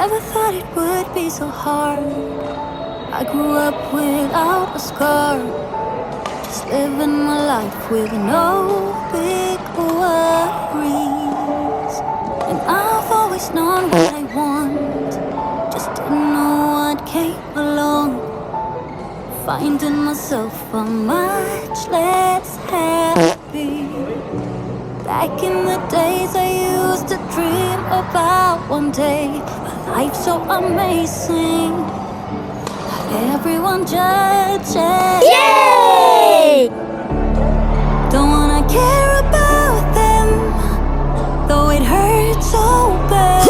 Never thought it would be so hard. I grew up without a scar, just living my life with no big worries. And I've always known what I want, just didn't know what came along. Finding myself a much less happy. Back in the days I used to dream about one day a life so amazing, not everyone judges. Yay! Don't wanna care about them, though it hurts so bad.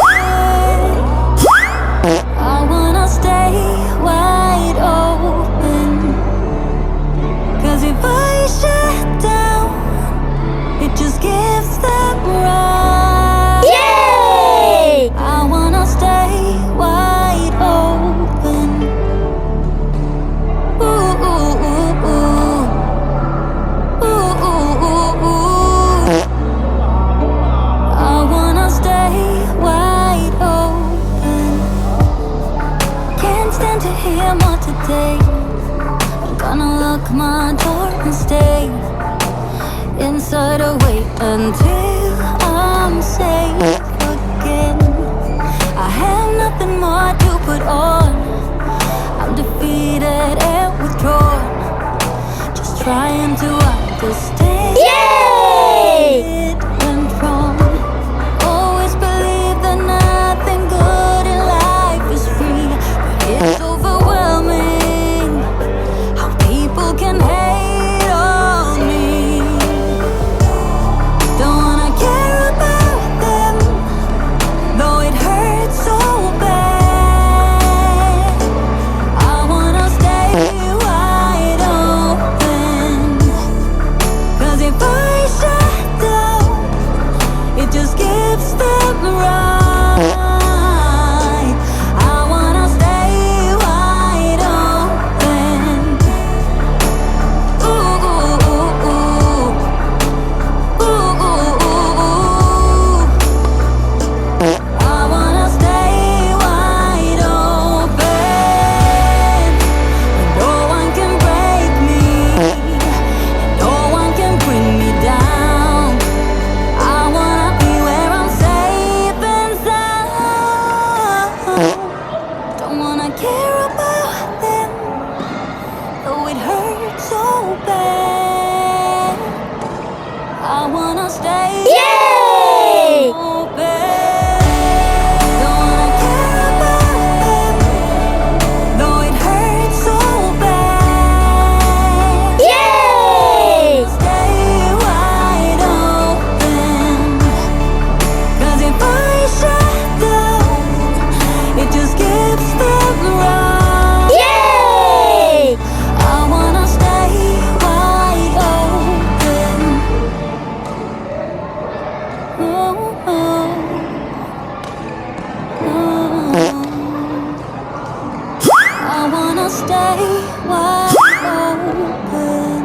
I wanna stay wide open, 'cause if I shut down, it just gives them right. Yay! I wanna stay wide open. Ooh, ooh, ooh, ooh. Ooh, ooh, ooh, ooh. I wanna stay wide open. Can't stand to hear more today. I'm gonna lock my door and stay inside or wait until I'm safe again. I have nothing more to put on. I'm defeated and withdrawn, just trying to understand. Yay! It went wrong. Always believe that nothing good in life is free, but it's overwhelming how people can hate on me. Don't wanna care about them, though it hurts so bad. I wanna stay wide open, 'cause if I shut down, it just gives them right. I wanna stay wide open. Ooh, ooh, ooh, ooh. Ooh, ooh, ooh, ooh. I wanna stay wide open. No one can break me, no one can bring me down. I wanna be where I'm safe and sound. Don't wanna care about them, though it hurts so bad. I wanna stay Yay! open. Don't wanna care about them, though it hurts so bad. Yay! Stay wide open, 'cause if I shut down, it just gives them right. Yay! I wanna stay wide open. Oh, oh, oh. I wanna stay wide open.